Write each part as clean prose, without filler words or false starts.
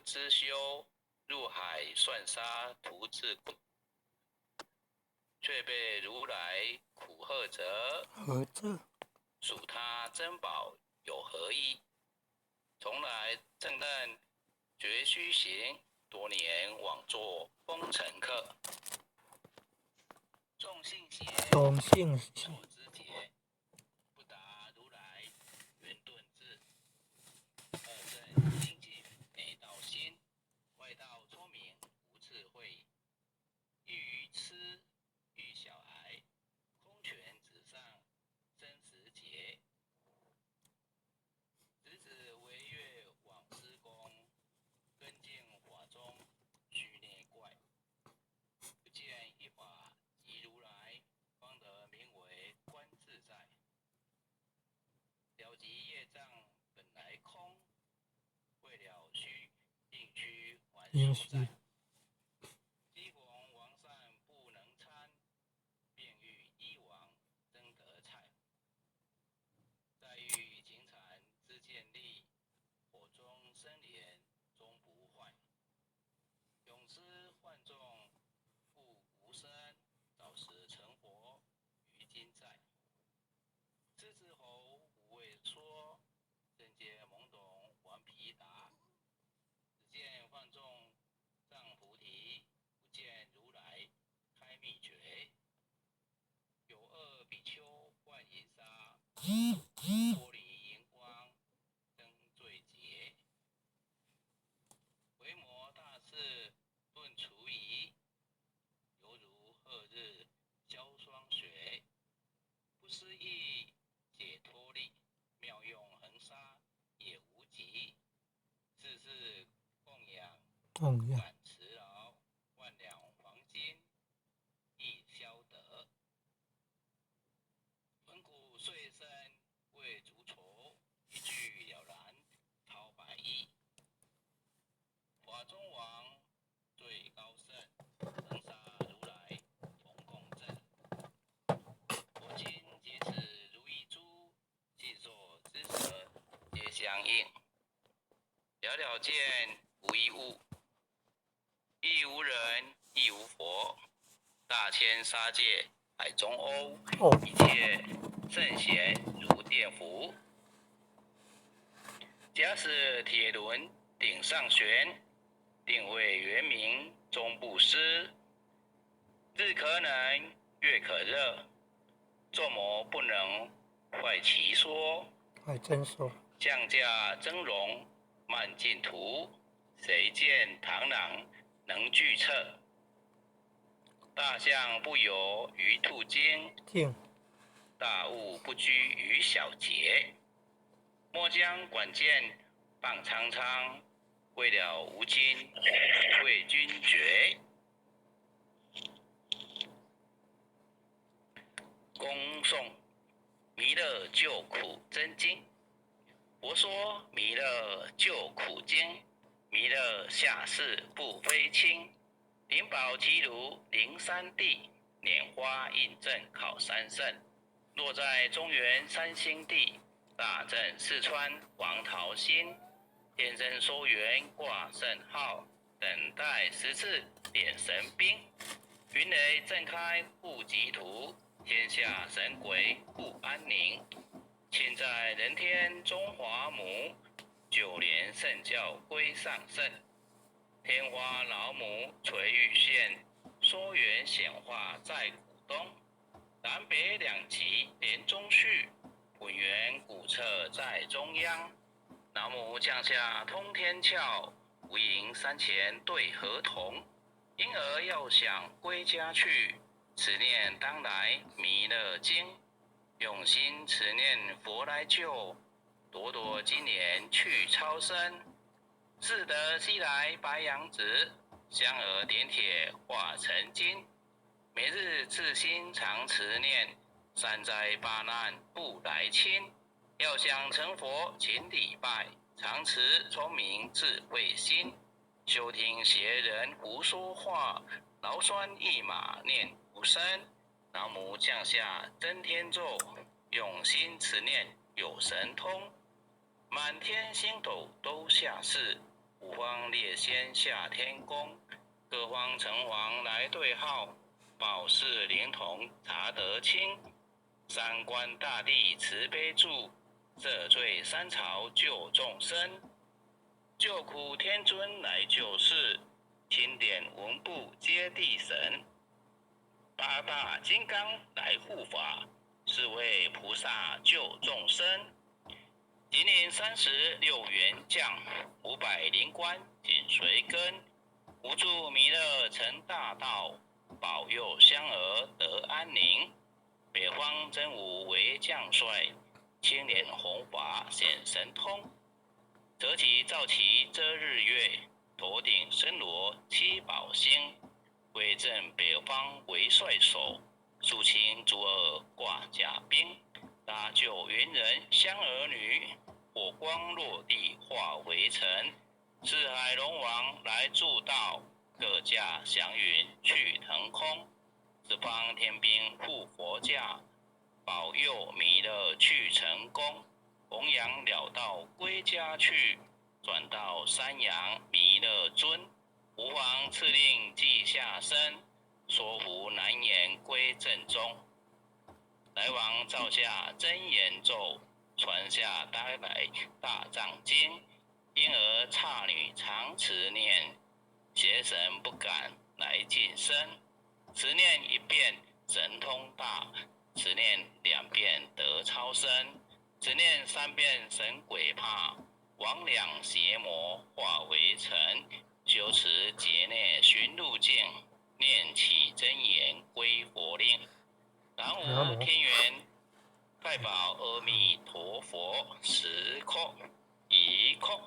知修，入海算沙徒自困，却被如来苦喝者，属他珍宝有何益？从来正任觉虚行，多年枉做风尘客。众信邪，守之节，不达如来圆顿智。二正心境，内道心，外道聪明无智慧。欲语痴，欲小孩，空拳直上生死劫。直指惟越往施功，根净法中须内怪。不见一法即如来，方得名为观自在。了即业障本来空，为了虚应虚还受在。积弘王善不能参，便欲依王争得菜。再欲情禅之见力，火中生莲终不坏。永失幻众复无生，早时成佛于今在。狮子猴无畏说，正见懵懂顽皮答。只见幻众上菩提，不见如来开秘诀。有恶比丘万银沙，脱离荧光灯罪劫。维摩大士顿除疑，犹如赫日消霜雪。不思议解脱力，妙用恒沙也无极。世事供养感持劳，万两黄金亦消得。闻鼓碎身为足筹，一句了然超百亿。法中王最高圣，能杀如来同共振。我今劫此如意珠，尽所之舍皆相应。了了见无一物，亦无人亦无佛。大千沙界海中欧，一切圣贤如电符。假使铁轮顶上悬，定位圆明终不失。日可冷，月可热，众魔不能坏其说。还真说。降价增容慢净土，谁见螳螂能拒测？大象不游于兔经，大物不居于小节。莫将管见棒苍苍，为了无金为君绝。恭诵弥勒救苦真经。佛说弥勒救苦经，弥勒下世不非轻。灵宝齐如灵山地，拈花印证考三圣。落在中原三星地，大正四川王桃心。天生收元挂圣号，等待时次点神兵。云雷震开护极图，天下神鬼不安宁。现在人天中华母，就连圣教归上圣。天花老母垂玉线，缩元显化在古东。南北两极连中续，本源古册在中央。老母降下通天窍，无垠山前对河童。婴儿要想归家去，此念当来弥勒经。用心持念佛来救，朵朵今年去超生。自得西来白羊子，香而点铁化成金。每日自心常持念，三灾八难不来侵。要想成佛勤礼拜，常持聪明智慧心。休听邪人胡说话，劳酸一马念无声。老母降下真天咒，用心持念有神通。满天星斗都下世，五方列仙下天宫，各方城隍来对号，保释灵童查得清。三官大帝慈悲助，赦罪三朝救众生。救苦天尊来救世，钦点文部接地神。八大金刚来护法，是为菩萨救众生。今年36元将，500灵官紧随跟，无助弥勒成大道，保佑香儿得安宁。北方真武为将帅，青莲弘法显神通。择其照其遮日月，头顶身罗七宝星。威震北方为帅首，肃清诸恶挂甲兵。搭救云人香儿女，火光落地化为尘。四海龙王来助道，各驾祥云去腾空。四方天兵护佛驾，保佑弥勒去成功。弘扬了道归家去，转到山阳弥勒尊。吾皇敕令即下生，说服难言归正中。来往照下真言咒，传下呆来大藏经。因而刹女常持念，邪神不敢来近身。持念一遍神通大，持念2遍得超生，持念3遍神鬼怕，魍魉邪魔化为尘。修持劫内寻路径，念起真言归佛令。南无天元太保阿弥陀佛，10叩，1叩，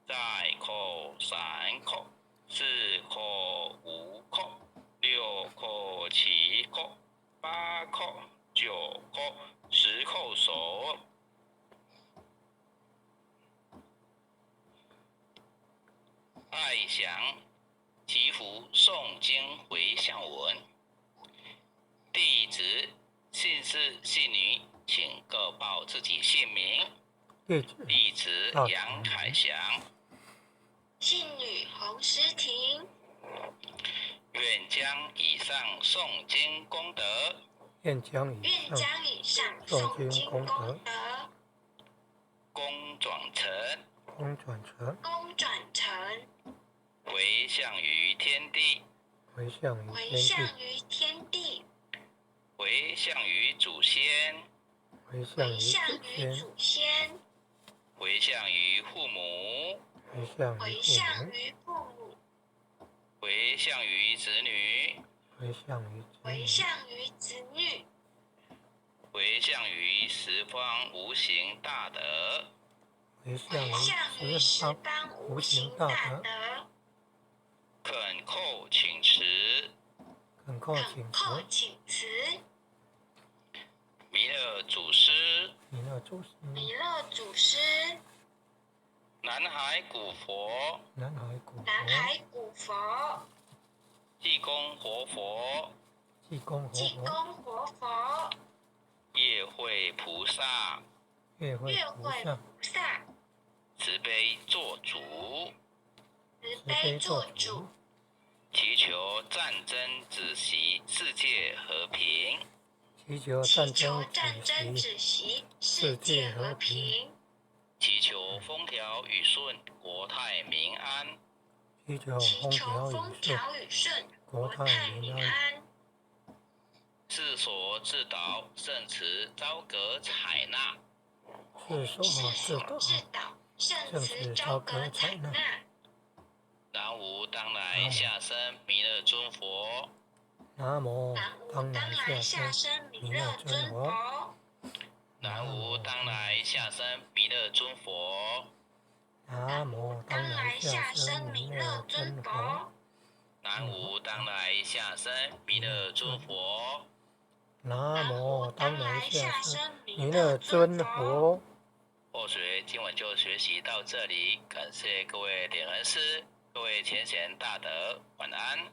再叩3叩，4叩5叩，6叩7叩，8叩9叩，10叩手。爱想祈福诵经回向文。弟子姓氏姓女，请各报自己姓名。弟子杨凯翔，姓女洪诗婷。愿将以上诵经功德，愿将以上诵经功德，功转成，回向于天地，回向于祖先，回向于父母，回向于子女，回向于十方无形大德，恳叩请辞。弥勒祖师，南海古佛，济公活佛，业慧菩萨，慈悲做主，祈求战争止息，世界和平。祈求战争止息，世界和平。祈求风调雨顺，国泰民安。祈求风调雨顺，国泰民安。世所自导，圣慈昭格采纳。世所自导，圣慈昭格采纳。南无当来下生弥勒尊佛。南无当来下生弥勒尊佛。南无当来下生弥勒尊佛。南无当来下生弥勒尊佛。南无当来下生弥勒尊佛。南无当来下生弥勒尊佛。后学今晚就学习到这里，感谢各位点恩师，各位前贤大德，晚安。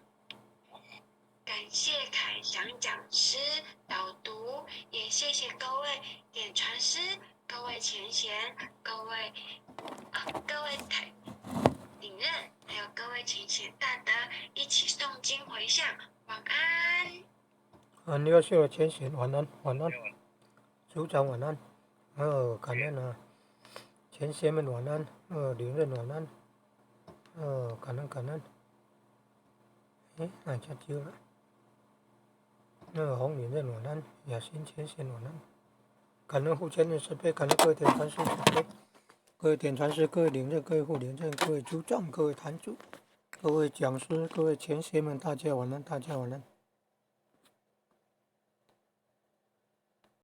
感谢凯翔讲师导读，也谢谢各位点传师、各位前贤、各位领任，还有各位勤贤大德一起诵经回向，晚安。안녕하세요前贤，晚安，晚安，组长晚安，感恩啊，前贤们晚安，领任晚安，感恩感恩，大家丢了，红领任晚安，雅欣前贤晚安，感恩护前任师辈，感恩各位点传师师辈，各位点传师，各位领任，各位护领任，各位组长，各位坛主，各位讲师，各位前贤们，大家晚安，大家晚安。